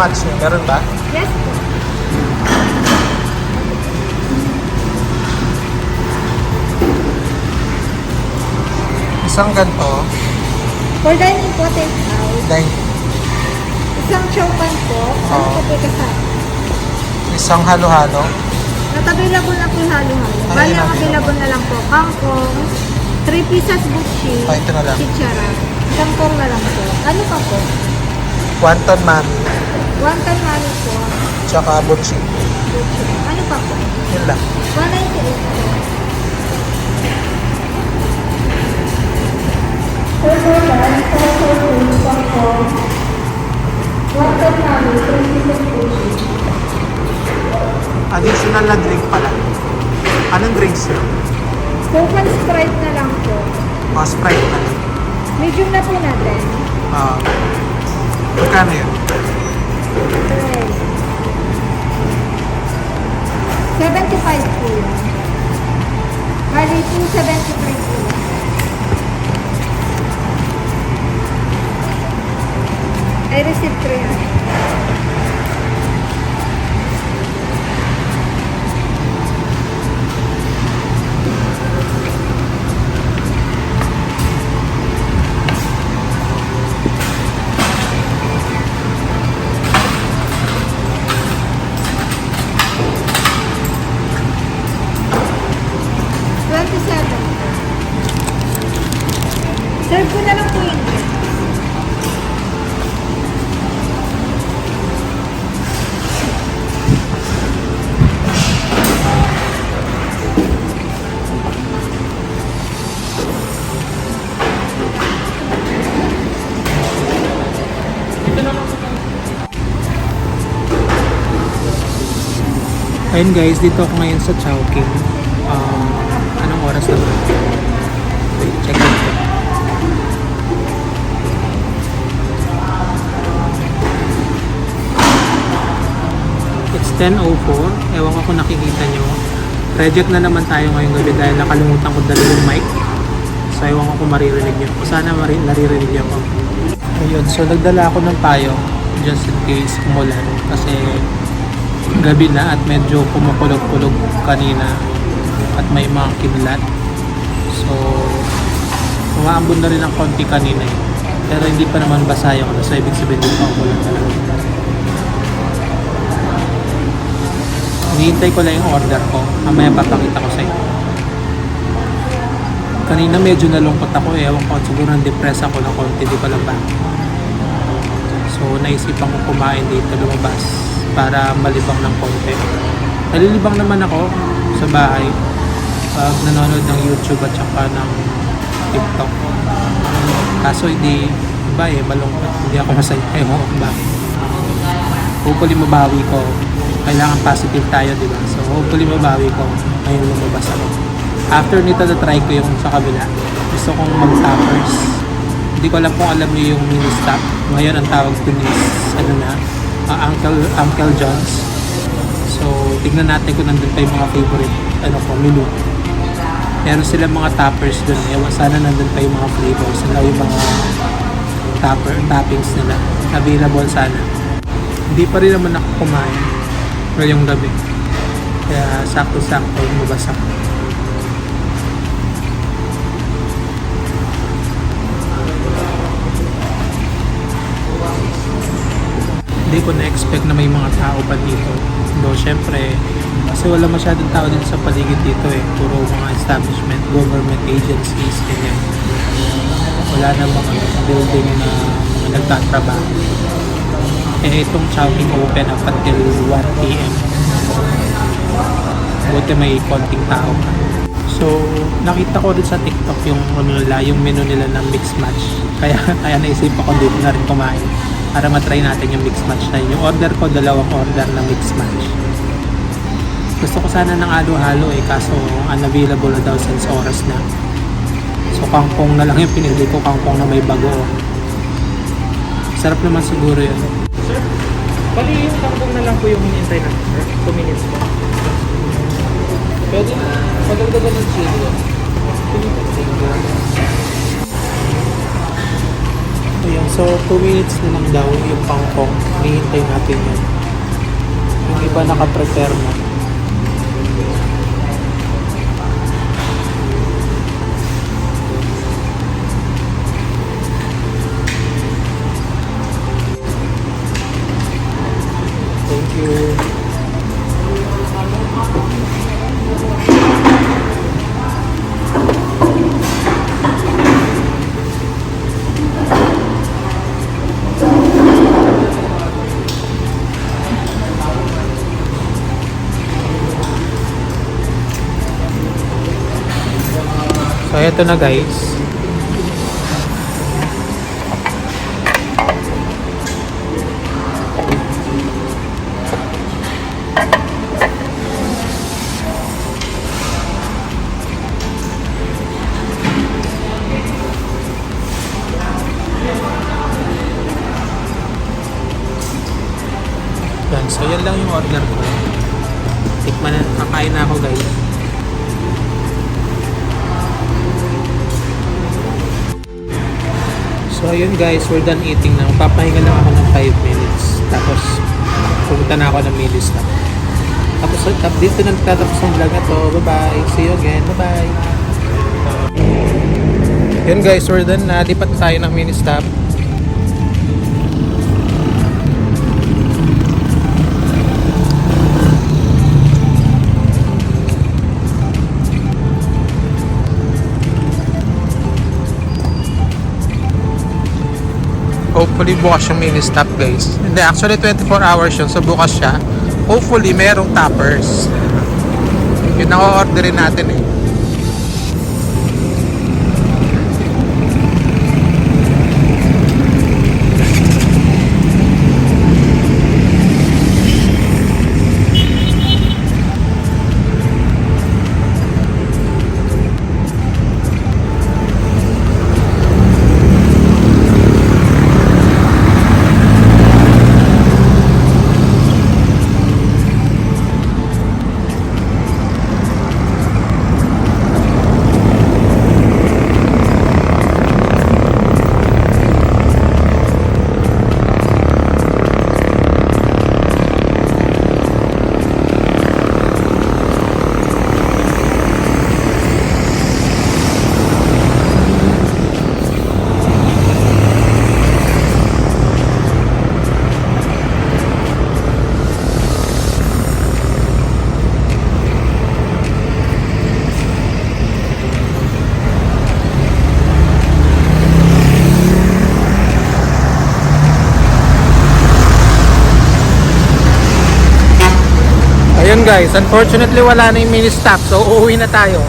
match nyo? Meron ba? Yes po. Isang ganito. For dining po, take out. Dahil Isang chowpan po. Ano Oo. po po kasama? isang halo-halo. Not available na po yung halo-halo. Ano Bali, yung ang available? available na lang po. Kangkong, 3 pieces butchi, Ito na lang. chichara. Isang tong na lang po. Ano pa po? Wonton mami. Wonton mami po. Tsaka butchi. Butchi. Ano pa po? Yun lang. 198 po. Wonton mami, 3 pieces butchi. Additional na drink pala. Anong drinks yun? Coke and Sprite na lang po. Mga Sprite na lang. Medium na po natin. Magkano yun? Okay. 75 po yun. Bali, 273 po yun. I received 300. Serve ko na lang po yun. Ayun guys, dito ako ngayon sa Chowking. Anong oras na ba? Wait, check it out. It's 10:04. Ewan ko kung nakikita nyo. Reject na naman tayo ngayong gabi dahil nakalimutan ko dala yung mic. So ewan ko kung maririnig nyo. O sana naririnig nyo ko. Ayun, so nagdala ako ng payong just in case umulan. Kasi gabi na at medyo kumukulog-kulog kanina at may mga kidlat. So umaambon na rin ng konti kanina eh. Pero hindi pa naman basa yung so ibig sabihin din pa umulan talaga. Hinihintay ko lang yung order ko. Mamaya papakita ko sa inyo. Kanina medyo nalungkot ako eh. Ewan ko, siguro na-depress ako ng konti. Di ko lang ba. So naisipan ko kumain dito, lumabas para malibang ng konti. Nalilibang naman ako sa bahay pag nanonood ng YouTube at saka ng TikTok. Kaso hindi, iba eh, malungkot. Hindi ako masaya. Ewan ko kung bakit. Hopefully mabawi ko. Kailangan positive tayo, di ba? So hopefully mabawi ko. Ngayon lumabas ako. After nito na-try ko yung sa kabila. Gusto kong mag-toppers. Hindi ko alam kung alam niyo yung mini stop. Ngayon ang tawag dun is Uncle John's. So tignan natin kung nandun pa yung mga favorite menu. Meron sila mga toppers dun. Ewan, sana nandun pa yung mga flavors. Yung mga toppings nila. Available sana. Hindi pa rin naman ako kumain ngayong gabi. Kaya sakto-sakto lumabas ako. Hindi ko na-expect na may mga tao pa dito. Though syempre, kasi wala masyadong tao dito sa paligid dito eh. Puro mga establishment, government agencies, ganyan. Wala na mga building na mga nagtatrabaho. Eh itong Chowking open up until 1 p.m. Buti may konting tao pa. So, nakita ko din sa TikTok yung menu nila ng mix match. Kaya naisip ako dito na rin kumain para matry natin yung mix match na yun. Yung order ko, dalawang order na mix match. Gusto ko sana ng halo-halo eh, kaso unavailable na daw since oras na. So, kangkong na lang yung pinili ko, kangkong na may bago. Sarap naman siguro yun. Sir, bali yung kangkong na lang po yung hinintay natin, sir. 2 minutes po. Pwede na, padagdagan ng chili. Ayan, so 2 minutes na lang daw yung pangkong. Hihintay natin yan. Yung iba naka-prepare na. Thank you. So, eto na guys. Yan. So, yan lang yung order ko. Tikman na. Kakain na ako guys. So ayun guys, we're done eating na. Papahinga lang ako ng 5 minutes. Tapos pumunta na ako ng mini stop. Tapos dito na nagtatapos ang vlog na to. Bye-bye. See you again. Bye-bye. Yun guys, we're done na. Lipat tayo ng mini stop. Hopefully bukas yung mini stop guys. Hindi, actually 24 hours yun. So bukas siya. Hopefully merong toppers. Yun ang orderin natin eh. Ayun guys, unfortunately wala na yung mini stop. So uuwi na tayo.